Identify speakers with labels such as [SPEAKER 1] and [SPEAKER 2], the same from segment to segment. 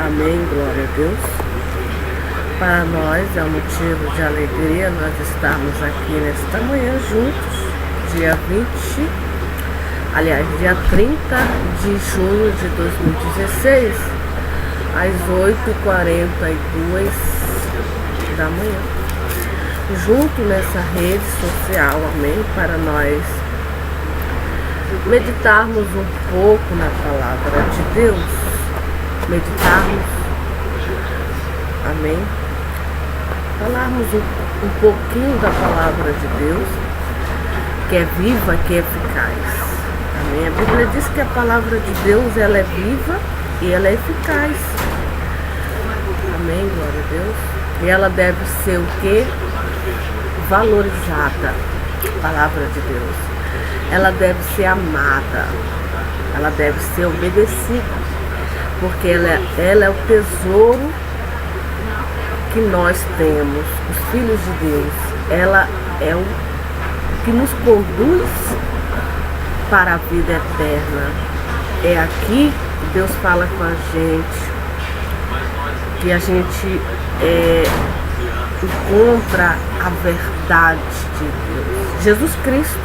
[SPEAKER 1] Amém, glória a Deus. Para nós é um motivo de alegria nós estarmos aqui nesta manhã juntos, dia 30 de junho de 2016, às 8h42 da manhã. Junto nessa rede social, amém, para nós meditarmos um pouco na palavra de Deus, meditarmos, amém, falarmos um pouquinho da palavra de Deus, que é viva, que é eficaz, amém. A Bíblia diz que a palavra de Deus, ela é viva e ela é eficaz, amém, glória a Deus. E ela deve ser o quê? Valorizada, a palavra de Deus. Ela deve ser amada, ela deve ser obedecida, porque ela é o tesouro que nós temos, os filhos de Deus. Ela é o que nos conduz para a vida eterna. É aqui que Deus fala com a gente, que a gente encontra a verdade de Deus. Jesus Cristo,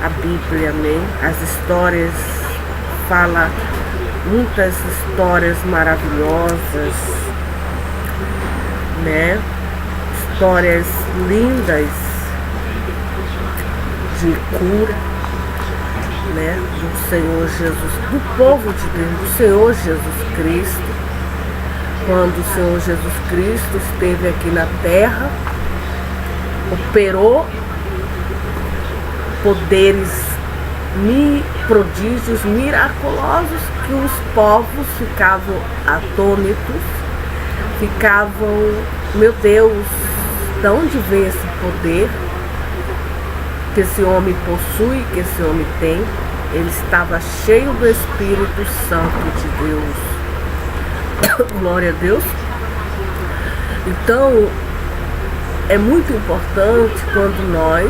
[SPEAKER 1] a Bíblia, amém? As histórias, fala muitas histórias maravilhosas, né? Histórias lindas de cura, né? Do Senhor Jesus, do povo de Deus, do Senhor Jesus Cristo. Quando o Senhor Jesus Cristo esteve aqui na terra, operou poderes, prodígios miraculosos, que os povos ficavam atônitos, ficavam, meu Deus, de onde vem esse poder que esse homem possui, que esse homem tem? Ele estava cheio do Espírito Santo de Deus. Glória a Deus. Então, é muito importante quando nós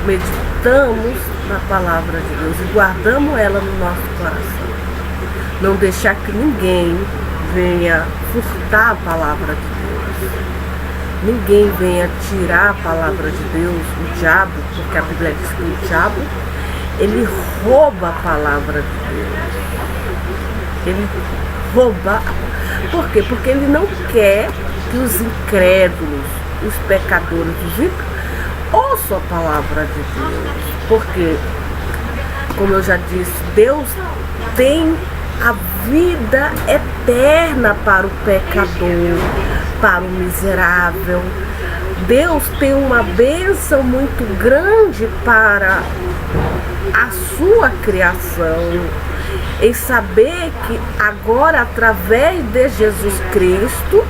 [SPEAKER 1] meditamos na palavra de Deus e guardamos ela no nosso coração. Não deixar que ninguém venha furtar a palavra de Deus. Ninguém venha tirar a palavra de Deus, o diabo, porque a Bíblia diz que o diabo, ele rouba a palavra de Deus. Ele rouba. Por quê? Porque ele não quer que os incrédulos, os pecadores, os ímpios, ouçam a palavra de Deus. Porque, como eu já disse, Deus tem a vida eterna para o pecador, para o miserável. Deus tem uma bênção muito grande para a sua criação, em saber que agora, através de Jesus Cristo,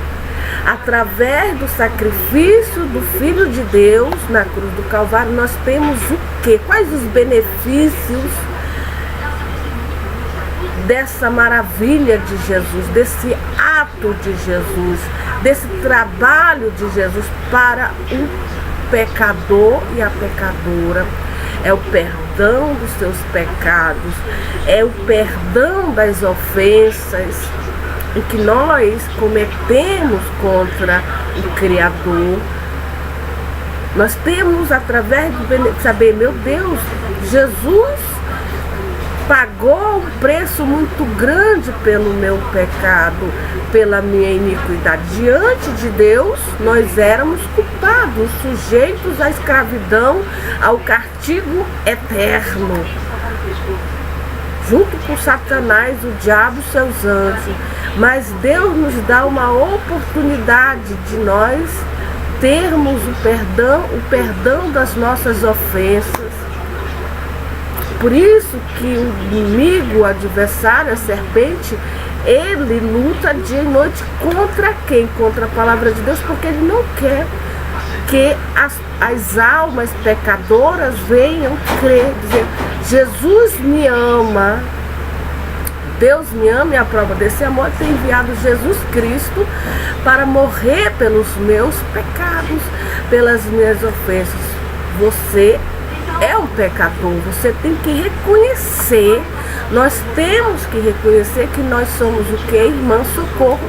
[SPEAKER 1] através do sacrifício do Filho de Deus na cruz do Calvário, nós temos o quê? Quais os benefícios dessa maravilha de Jesus, desse ato de Jesus, desse trabalho de Jesus para o pecador e a pecadora? É o perdão dos seus pecados, é o perdão das ofensas em que nós cometemos contra o Criador. Nós temos, através de saber, meu Deus, Jesus pagou um preço muito grande pelo meu pecado, pela minha iniquidade. Diante de Deus, nós éramos culpados, sujeitos à escravidão, ao castigo eterno, junto com Satanás, o diabo e seus anjos. Mas Deus nos dá uma oportunidade de nós termos o perdão das nossas ofensas. Por isso que o inimigo, o adversário, a serpente, ele luta dia e noite contra quem? Contra a palavra de Deus, porque ele não quer que as almas pecadoras venham crer, dizer, Jesus me ama, Deus me ama, e a prova desse amor tem enviado Jesus Cristo para morrer pelos meus pecados, pelas minhas ofensas. Você é um pecador, você tem que reconhecer Nós temos que reconhecer que nós somos o que, irmã Socorro?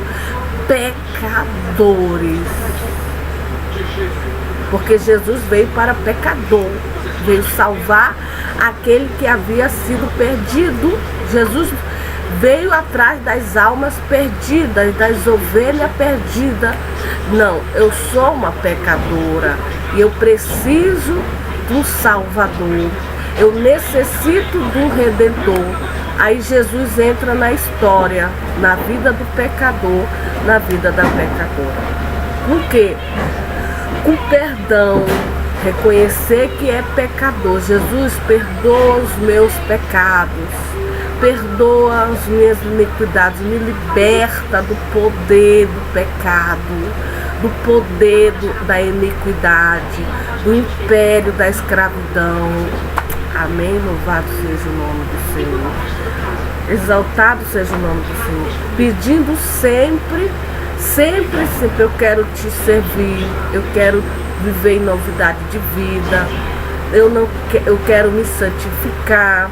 [SPEAKER 1] Pecadores. Porque Jesus veio para pecador, veio salvar aquele que havia sido perdido. Jesus veio atrás das almas perdidas, das ovelhas perdidas. Não, eu sou uma pecadora e eu preciso de um Salvador. Eu necessito de um Redentor. Aí Jesus entra na história, na vida do pecador, na vida da pecadora. Com quê? Com perdão. Reconhecer que é pecador. Jesus, perdoa os meus pecados. Perdoa as minhas iniquidades. Me liberta do poder do pecado, do poder da iniquidade, do império da escravidão. Amém? Louvado seja o nome do Senhor. Exaltado seja o nome do Senhor. Pedindo sempre, sempre, sempre, eu quero te servir, eu quero viver em novidade de vida, eu quero me santificar,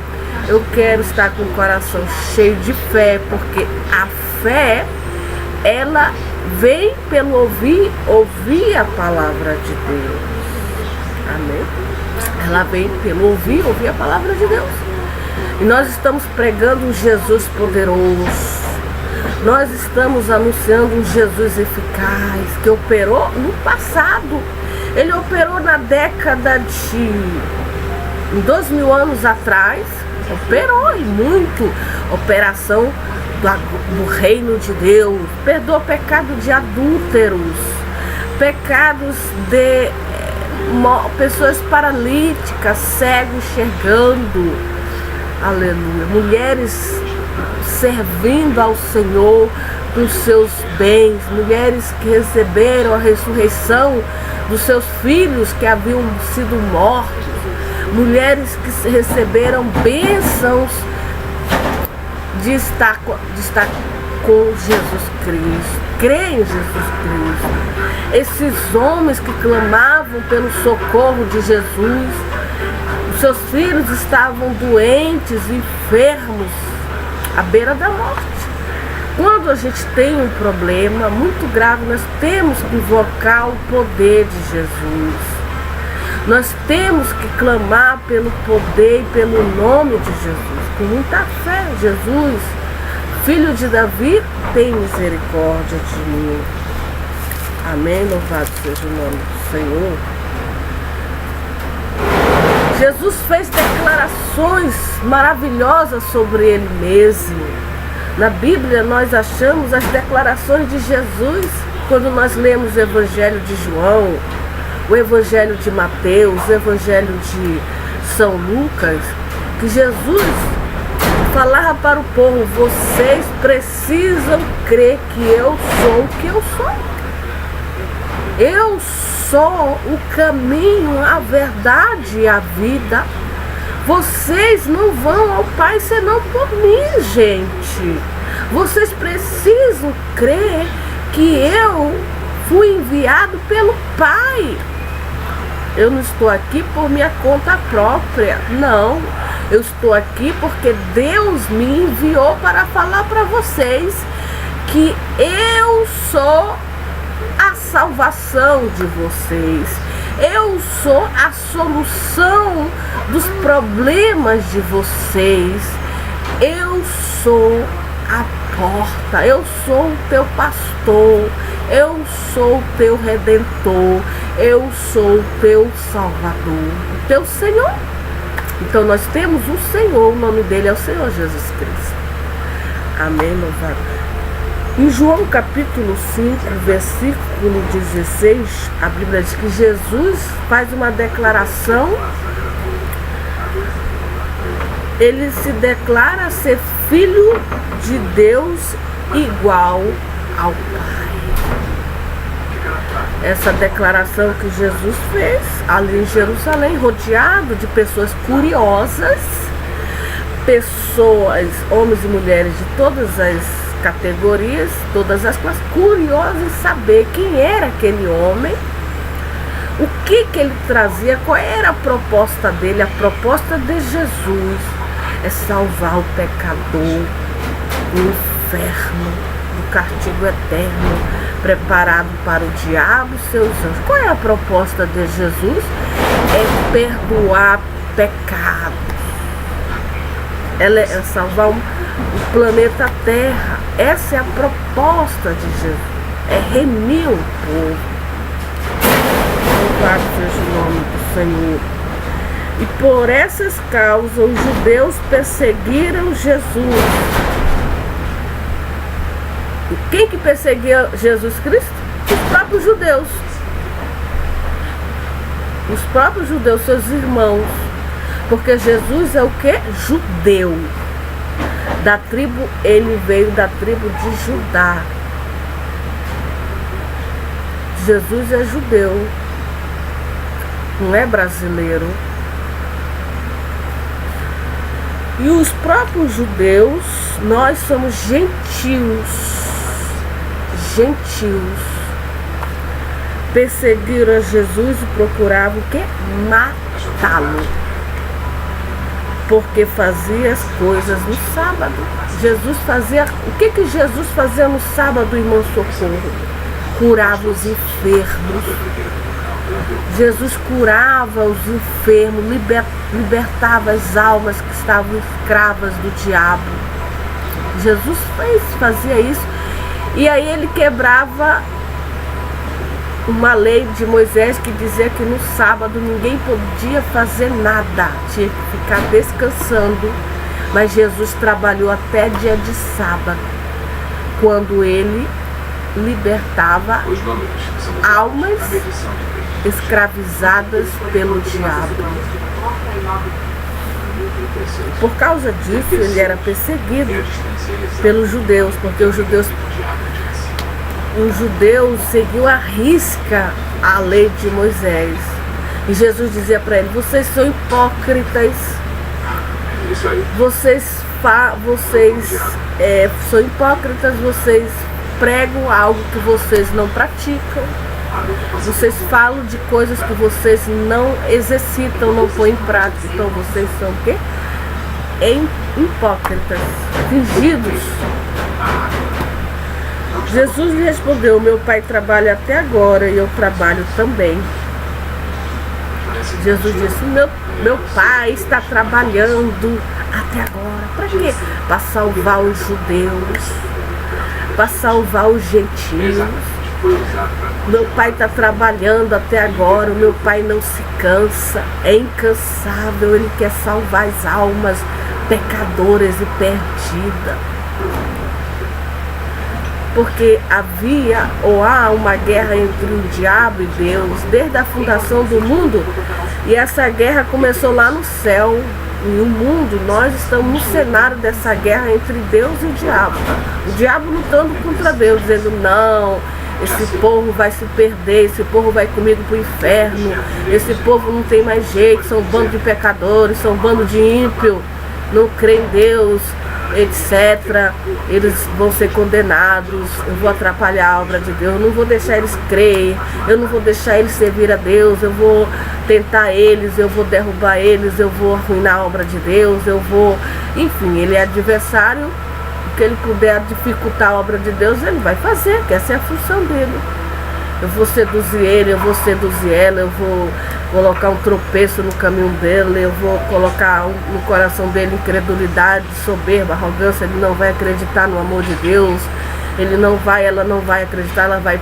[SPEAKER 1] eu quero estar com o coração cheio de fé, porque a fé, ela vem pelo ouvir a palavra de Deus. Amém? Ela vem pelo ouvir a palavra de Deus. E nós estamos pregando um Jesus poderoso. Nós estamos anunciando um Jesus eficaz, que operou no passado. Ele operou na década de 2000 anos atrás. Operou e muito. Operação do reino de Deus. Perdoou pecado de adúlteros. Pecados de pessoas paralíticas, cegos enxergando, aleluia, mulheres servindo ao Senhor com seus bens, mulheres que receberam a ressurreição dos seus filhos que haviam sido mortos, mulheres que receberam bênçãos de estar com Jesus Cristo, crer em Jesus Cristo. Esses homens que clamavam pelo socorro de Jesus, os seus filhos estavam doentes, enfermos, à beira da morte. Quando a gente tem um problema muito grave, nós temos que invocar o poder de Jesus. Nós temos que clamar pelo poder e pelo nome de Jesus, com muita fé. Jesus, Filho de Davi, tem misericórdia de mim. Amém, louvado seja o nome do Senhor. Jesus fez declarações maravilhosas sobre Ele mesmo. Na Bíblia nós achamos as declarações de Jesus quando nós lemos o Evangelho de João, o Evangelho de Mateus, o Evangelho de São Lucas, que Jesus falava para o povo: vocês precisam crer que eu sou o que eu sou. Eu sou o caminho, a verdade e a vida. Vocês não vão ao Pai senão por mim, gente. Vocês precisam crer que eu fui enviado pelo Pai. Eu não estou aqui por minha conta própria, não. Eu estou aqui porque Deus me enviou para falar para vocês que eu sou a salvação de vocês. Eu sou a solução dos problemas de vocês. Eu sou a porta. Eu sou o teu pastor. Eu sou o teu redentor. Eu sou o teu salvador, o teu Senhor. Então nós temos um Senhor, o nome dele é o Senhor Jesus Cristo. Amém, louvado. Em João capítulo 5, versículo 16, a Bíblia diz que Jesus faz uma declaração. Ele se declara ser filho de Deus igual ao Pai. Essa declaração que Jesus fez ali em Jerusalém, rodeado de pessoas curiosas, pessoas, homens e mulheres de todas as categorias, todas as classes, curiosas em saber quem era aquele homem, o que ele trazia, qual era a proposta dele. A proposta de Jesus é salvar o pecador do inferno, do castigo eterno, preparado para o diabo e seus anjos. Qual é a proposta de Jesus? É perdoar pecados. Ela é salvar o planeta Terra. Essa é a proposta de Jesus. É remir o povo. Louvado seja o nome do Senhor. E por essas causas os judeus perseguiram Jesus. E quem que perseguia Jesus Cristo? Os próprios judeus. Os próprios judeus, seus irmãos. Porque Jesus é o que? Judeu. Da tribo, ele veio da tribo de Judá. Jesus é judeu. Não é brasileiro. E os próprios judeus, nós somos gentios. Gentios. Perseguiram a Jesus e procuravam o quê? Matá-lo. Porque fazia as coisas no sábado. Jesus fazia... O que Jesus fazia no sábado, irmão Socorro? Curava os enfermos. Jesus curava os enfermos, libertava as almas que estavam escravas do diabo. Jesus fazia isso. E aí ele quebrava uma lei de Moisés que dizia que no sábado ninguém podia fazer nada, tinha que ficar descansando. Mas Jesus trabalhou até dia de sábado, quando ele libertava almas escravizadas pelo diabo. Por causa disso ele era perseguido pelos judeus, porque os judeus seguiam à risca a lei de Moisés. E Jesus dizia para ele: vocês são hipócritas, vocês são hipócritas, vocês pregam algo que vocês não praticam, vocês falam de coisas que vocês não exercitam, não põem em prática. Então vocês são o quê? Hipócritas, fingidos. Jesus lhe respondeu: meu pai trabalha até agora e eu trabalho também. Jesus disse: meu pai está trabalhando até agora. Para quê? Para salvar os judeus, para salvar os gentios. Meu pai está trabalhando até agora. O meu pai não se cansa, é incansável. Ele quer salvar as almas pecadoras e perdidas. Porque havia ou há uma guerra entre o diabo e Deus desde a fundação do mundo. E essa guerra começou lá no céu. E o mundo, nós estamos no cenário dessa guerra entre Deus e o diabo. O diabo lutando contra Deus, dizendo: não, esse povo vai se perder, esse povo vai comigo para o inferno, esse povo não tem mais jeito, são um bando de pecadores, são um bando de ímpio, não crê em Deus, etc. Eles vão ser condenados, eu vou atrapalhar a obra de Deus, eu não vou deixar eles crer, eu não vou deixar eles servir a Deus, eu vou tentar eles, eu vou derrubar eles, eu vou arruinar a obra de Deus, eu vou... Enfim, ele é adversário, o que ele puder dificultar a obra de Deus, ele vai fazer, que essa é a função dele. Eu vou seduzir ele, eu vou seduzir ela, eu vou colocar um tropeço no caminho dele, eu vou colocar no coração dele incredulidade, soberba, arrogância. Ele não vai acreditar no amor de Deus, ela não vai acreditar, ela vai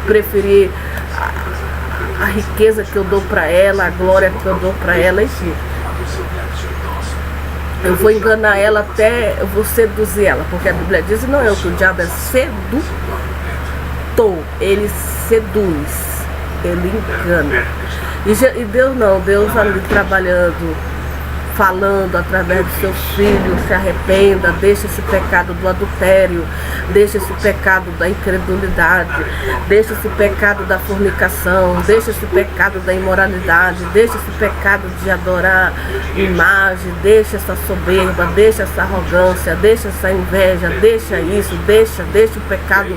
[SPEAKER 1] preferir a riqueza que eu dou para ela, a glória que eu dou para ela, enfim. Eu vou enganar ela até, eu vou seduzir ela, porque a Bíblia diz, não é o que o diabo é sedutor, ele seduz, ele engana. E Deus não, Deus ali trabalhando, falando através do seu filho: se arrependa, deixa esse pecado do adultério, deixa esse pecado da incredulidade, deixa esse pecado da fornicação, deixa esse pecado da imoralidade, deixa esse pecado de adorar imagem, deixa essa soberba, deixa essa arrogância, deixa essa inveja, deixa isso, deixa o pecado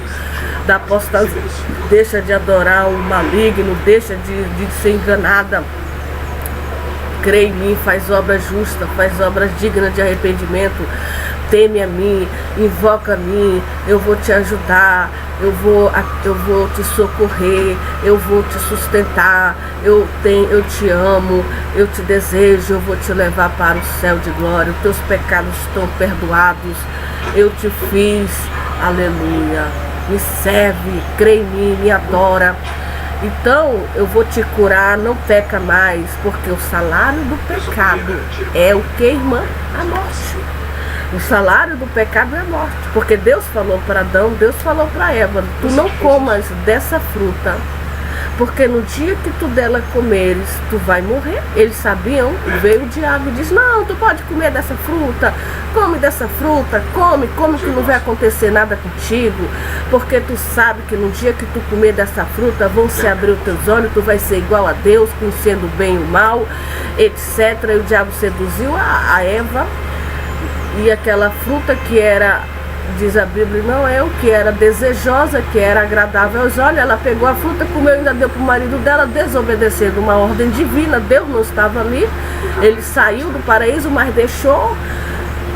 [SPEAKER 1] da apostasia, deixa de adorar o maligno, deixa de ser enganada. crê em mim, faz obras justas, faz obras dignas de arrependimento, teme a mim, invoca a mim, eu vou te ajudar, eu vou te socorrer, eu vou te sustentar, eu te amo, eu te desejo, eu vou te levar para o céu de glória, os teus pecados estão perdoados, eu te fiz, aleluia, me serve, crê em mim, me adora. Então eu vou te curar, não peca mais, porque o salário do pecado é o que, irmã? A morte. O salário do pecado é a morte, porque Deus falou para Adão, Deus falou para Eva, tu não comas dessa fruta, porque no dia que tu dela comeres, tu vai morrer. Eles sabiam, veio o diabo e disse, não, tu pode comer dessa fruta, come dessa fruta, come que não vai acontecer nada contigo, porque tu sabe que no dia que tu comer dessa fruta, vão se abrir os teus olhos, tu vai ser igual a Deus, conhecendo o bem e o mal, etc. E o diabo seduziu a Eva, e aquela fruta que era, diz a Bíblia, não é o que era desejosa, que era agradável aos olhos, ela pegou a fruta, comeu e ainda deu para o marido dela, desobedecendo uma ordem divina. Deus não estava ali, ele saiu do paraíso, mas deixou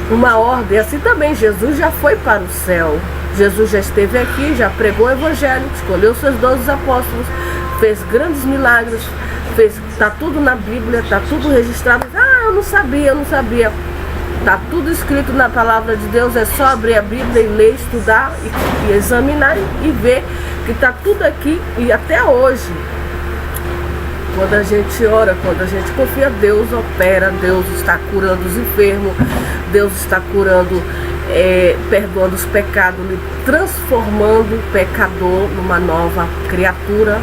[SPEAKER 1] uma ordem. Assim também Jesus já foi para o céu, Jesus já esteve aqui, já pregou o evangelho, escolheu seus 12 apóstolos, fez grandes milagres, está tudo na Bíblia, está tudo registrado. Eu não sabia. Está tudo escrito na palavra de Deus, é só abrir a Bíblia e ler, estudar e examinar e ver que está tudo aqui. E até hoje, quando a gente ora, quando a gente confia, Deus opera, Deus está curando os enfermos, Deus está curando, perdoando os pecados, transformando o pecador numa nova criatura.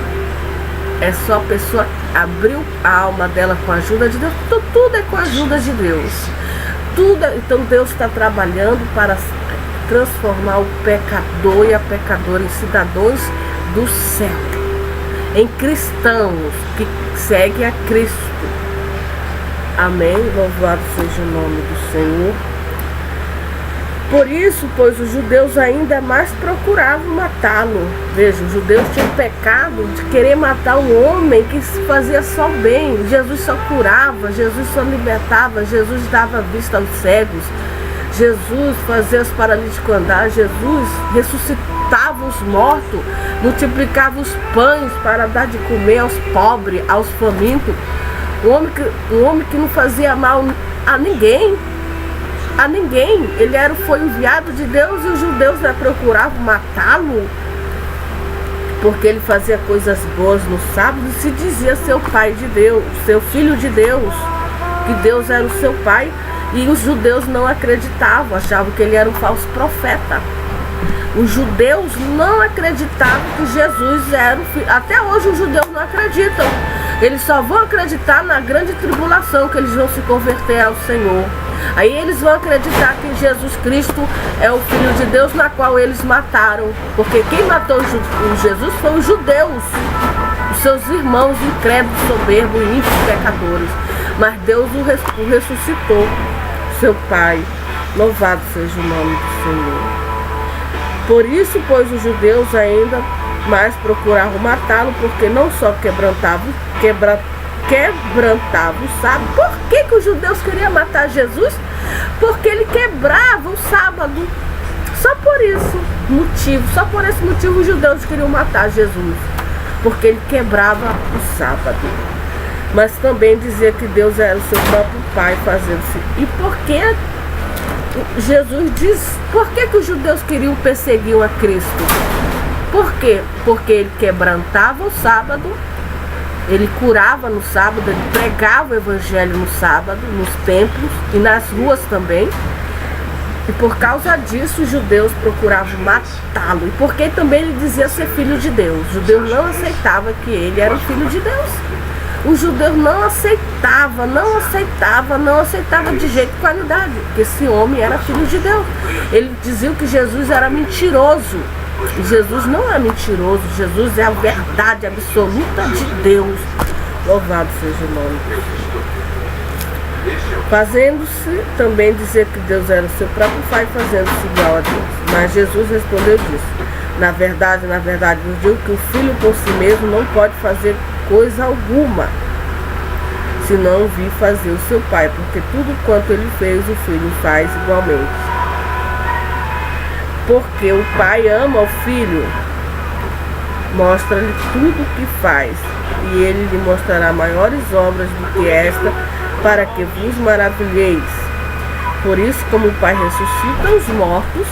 [SPEAKER 1] É só a pessoa abrir a alma dela com a ajuda de Deus, tudo é com a ajuda de Deus. Então Deus está trabalhando para transformar o pecador e a pecadora em cidadãos do céu, em cristãos que seguem a Cristo. Amém? Louvado seja o nome do Senhor. Por isso, pois os judeus ainda mais procuravam matá-lo. Veja, os judeus tinham pecado de querer matar um homem que fazia só bem. Jesus só curava, Jesus só libertava, Jesus dava vista aos cegos, Jesus fazia os paralíticos andar, Jesus ressuscitava os mortos, multiplicava os pães para dar de comer aos pobres, aos famintos. Um homem que não fazia mal a ninguém. Ele foi enviado de Deus e os judeus procuravam matá-lo porque ele fazia coisas boas no sábado e se dizia seu pai de Deus, seu filho de Deus, que Deus era o seu pai, e os judeus não acreditavam, achavam que ele era um falso profeta. Os judeus não acreditavam que Jesus era o filho. Até hoje os judeus não acreditam. Eles só vão acreditar na grande tribulação, que eles vão se converter ao Senhor. Aí eles vão acreditar que Jesus Cristo é o Filho de Deus, na qual eles mataram. Porque quem matou Jesus foi os judeus, os seus irmãos incrédulos, soberbos, ímpios, pecadores. Mas Deus o ressuscitou, seu Pai. Louvado seja o nome do Senhor. Por isso, pois, os judeus ainda mais procuravam matá-lo, porque não só quebrantavam o sábado. Por que os judeus queriam matar Jesus? Porque ele quebrava o sábado. Só por esse motivo os judeus queriam matar Jesus, porque ele quebrava o sábado. Mas também dizia que Deus era o seu próprio Pai fazendo-se. E por que Jesus diz, por que os judeus queriam perseguir a Cristo? Por quê? Porque ele quebrantava o sábado, ele curava no sábado, ele pregava o evangelho no sábado, nos templos e nas ruas também. E por causa disso os judeus procuravam matá-lo. E porque também ele dizia ser filho de Deus. Os judeus não aceitavam que ele era o filho de Deus. Os judeus não aceitavam de jeito e qualidade que esse homem era filho de Deus. Eles diziam que Jesus era mentiroso. E Jesus não é mentiroso, Jesus é a verdade absoluta de Deus. Louvado seja o nome. Fazendo-se também dizer que Deus era o seu próprio Pai, fazendo-se igual a Deus. Mas Jesus respondeu e disse: na verdade, vos digo que o Filho por si mesmo não pode fazer coisa alguma, se não vir fazer o seu pai, porque tudo quanto ele fez, o filho faz igualmente. Porque o pai ama o filho, mostra-lhe tudo o que faz, e ele lhe mostrará maiores obras do que esta, para que vos maravilheis. Por isso, como o Pai ressuscita os mortos,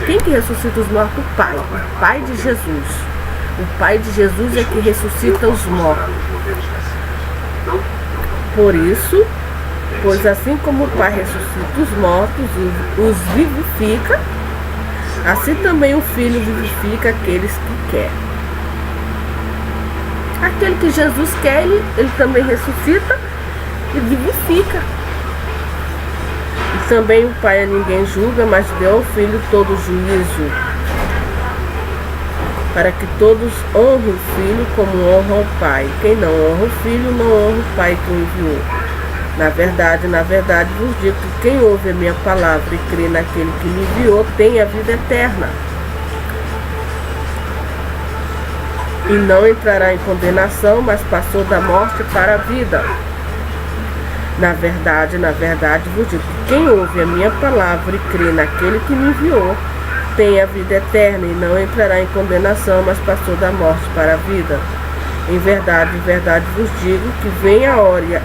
[SPEAKER 1] quem que ressuscita os mortos? O Pai. O Pai de Jesus. O Pai de Jesus é que ressuscita os mortos. Por isso, pois assim como o Pai ressuscita os mortos e os vivifica, assim também o Filho vivifica aqueles que quer. Aquele que Jesus quer, ele também ressuscita e vivifica. E também o Pai a ninguém julga, mas deu ao Filho todo o juízo, para que todos honrem o Filho como honram o Pai. Quem não honra o Filho, não honra o Pai que o enviou. Na verdade vos digo que quem ouve a minha palavra e crê naquele que me enviou, tem a vida eterna. E não entrará em condenação, mas passou da morte para a vida. Na verdade vos digo que quem ouve a minha palavra e crê naquele que me enviou, tem a vida eterna, e não entrará em condenação, mas passou da morte para a vida. Em verdade vos digo que vem a hora,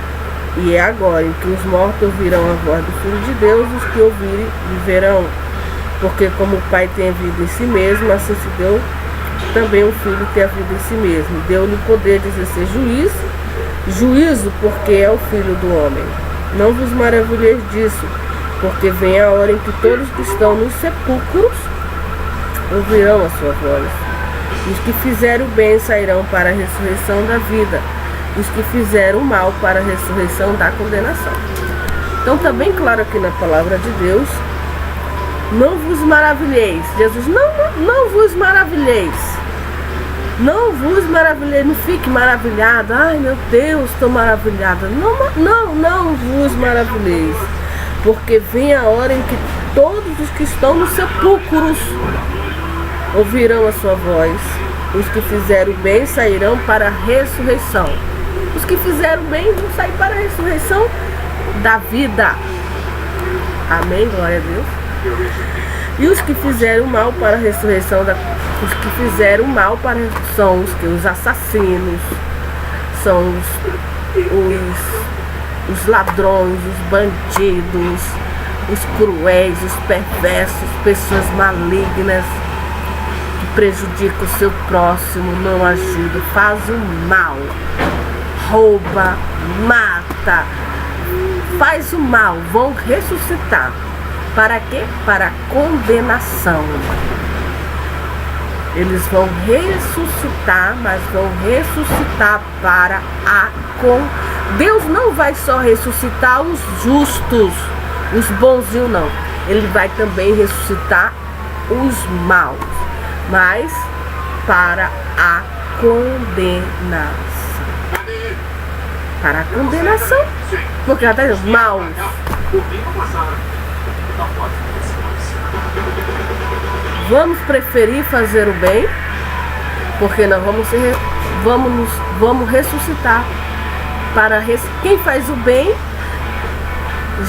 [SPEAKER 1] e é agora, em que os mortos ouvirão a voz do Filho de Deus, os que ouvirem viverão. Porque como o Pai tem a vida em si mesmo, assim se deu também o Filho tem a vida em si mesmo. Deu-lhe o poder de exercer juízo, porque é o Filho do homem. Não vos maravilheis disso, porque vem a hora em que todos que estão nos sepulcros ouvirão a sua voz. Os que fizeram o bem sairão para a ressurreição da vida, os que fizeram o mal para a ressurreição da condenação. Então está bem claro aqui na palavra de Deus. Não vos maravilheis. Jesus, não vos maravilheis. Não vos maravilheis. Não fique maravilhado. Ai meu Deus, estou maravilhada. Não vos maravilheis. Porque vem a hora em que todos os que estão nos sepulcros ouvirão a sua voz. Os que fizeram o bem sairão para a ressurreição. Os que fizeram o bem vão sair para a ressurreição da vida. Amém? Glória a Deus. E os que fizeram mal para a ressurreição os que fizeram mal para são os assassinos, são os ladrões, os bandidos, os cruéis, os perversos, pessoas malignas que prejudicam o seu próximo, não ajudam, faz o mal, rouba, mata, faz o mal, vão ressuscitar. Para quê? Para a condenação. Eles vão ressuscitar, mas vão ressuscitar para a Deus não vai só ressuscitar os justos, os bonzinhos não. Ele vai também ressuscitar os maus, mas para a condenação. Para a condenação. Porque até os maus. Vamos preferir fazer o bem, porque nós vamos ressuscitar para quem faz o bem,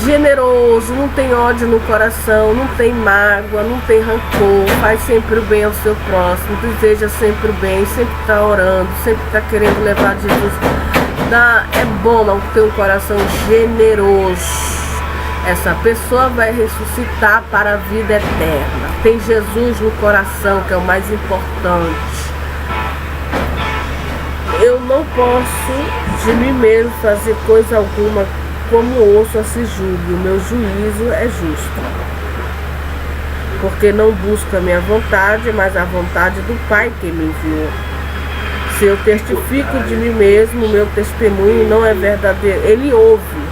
[SPEAKER 1] generoso, não tem ódio no coração, não tem mágoa, não tem rancor, faz sempre o bem ao seu próximo, deseja sempre o bem, sempre está orando, sempre está querendo levar Jesus. É bom não ter um coração generoso. Essa pessoa vai ressuscitar para a vida eterna. Tem Jesus no coração, que é o mais importante. Eu não posso de mim mesmo fazer coisa alguma como ouço a se julgue. O meu juízo é justo. Porque não busco a minha vontade, mas a vontade do Pai que me enviou. Se eu testifico de mim mesmo, o meu testemunho não é verdadeiro. Ele ouve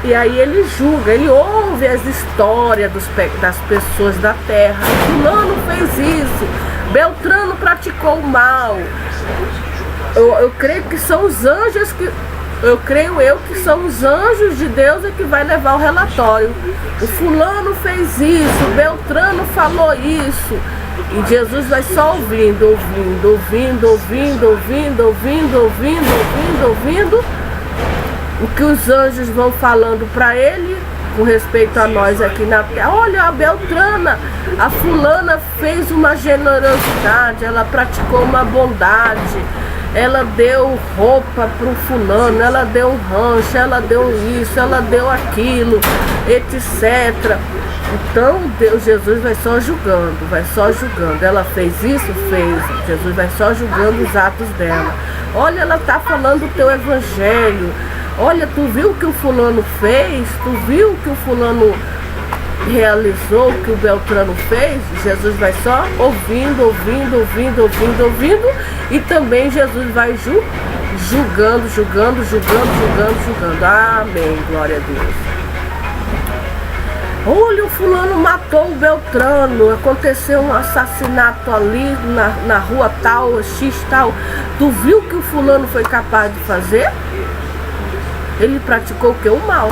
[SPEAKER 1] e aí ele julga, ele ouve as histórias das pessoas da terra. Fulano fez isso, Beltrano praticou o mal. Eu creio que são os anjos que são os anjos de Deus que vai levar o relatório. O fulano fez isso, Beltrano falou isso. E Jesus vai só ouvindo o que os anjos vão falando para ele com respeito a nós aqui na terra. Olha, a Beltrana, a fulana fez uma generosidade, ela praticou uma bondade, ela deu roupa para o fulano, ela deu um rancho, ela deu isso, ela deu aquilo, etc. Então Jesus vai só julgando, ela fez isso, fez. Jesus vai só julgando os atos dela. Olha, ela está falando o teu evangelho. Olha, tu viu o que o fulano fez? Tu viu o que o fulano realizou, o que o Beltrano fez? Jesus vai só ouvindo. E também Jesus vai julgando. Amém, glória a Deus. Olha, o fulano matou o Beltrano, aconteceu um assassinato ali na rua tal, X tal. Tu viu o que o fulano foi capaz de fazer? Ele praticou o que? O mal.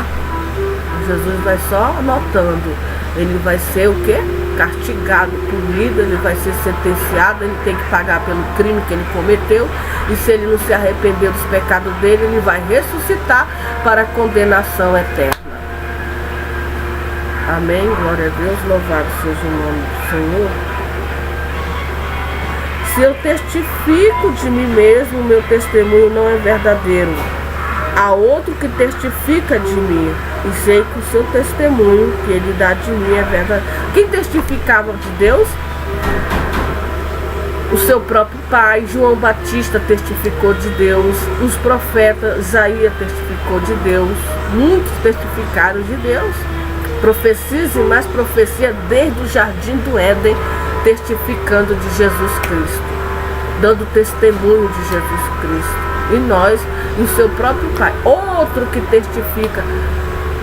[SPEAKER 1] Jesus vai só anotando. Ele vai ser o que? Castigado, punido, ele vai ser sentenciado, ele tem que pagar pelo crime que ele cometeu. E se ele não se arrepender dos pecados dele, ele vai ressuscitar para a condenação eterna. Amém, glória a Deus, louvado seja o nome do Senhor. Se eu testifico de mim mesmo, meu testemunho não é verdadeiro. Há outro que testifica de mim, e sei que o seu testemunho que ele dá de mim é verdadeiro. Quem testificava de Deus? O seu próprio pai. João Batista testificou de Deus, os profetas, Isaías testificou de Deus, muitos testificaram de Deus. Profecias e mais profecia desde o jardim do Éden, testificando de Jesus Cristo, dando testemunho de Jesus Cristo. E nós, e o seu próprio Pai. Outro que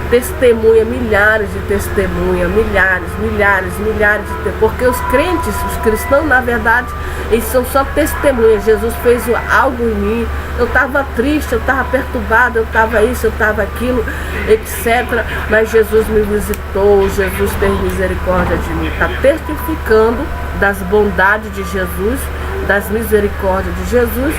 [SPEAKER 1] testemunha, milhares de testemunhas, milhares de porque os crentes, os cristãos, na verdade, eles são só testemunhas. Jesus fez algo em mim, eu estava triste, eu estava perturbado, eu estava isso, eu estava aquilo, etc. Mas Jesus me visitou, Jesus tem misericórdia de mim. Está testificando das bondades de Jesus, das misericórdias de Jesus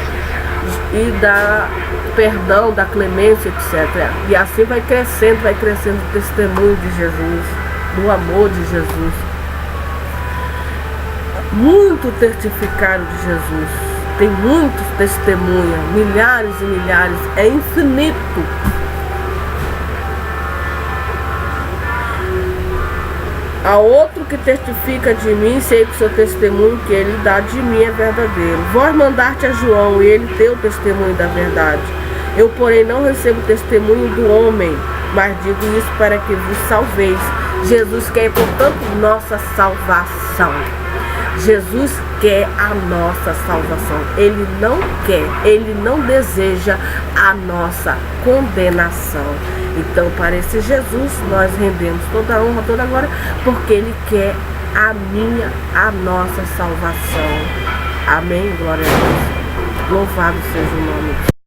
[SPEAKER 1] e da perdão, da clemência, etc. E assim vai crescendo o testemunho de Jesus, do amor de Jesus. Muito testificaram de Jesus, tem muitos testemunhas, milhares e milhares, é infinito. Há outro que testifica de mim, sei que o seu testemunho que ele dá de mim é verdadeiro. Vós mandaste a João, e ele deu o testemunho da verdade. Eu, porém, não recebo testemunho do homem, mas digo isso para que vos salveis. Jesus quer, portanto, nossa salvação. Jesus quer a nossa salvação. Ele não quer, ele não deseja a nossa condenação. Então, para esse Jesus, nós rendemos toda a honra, toda a glória, porque ele quer a nossa salvação. Amém? Glória a Deus. Louvado seja o nome de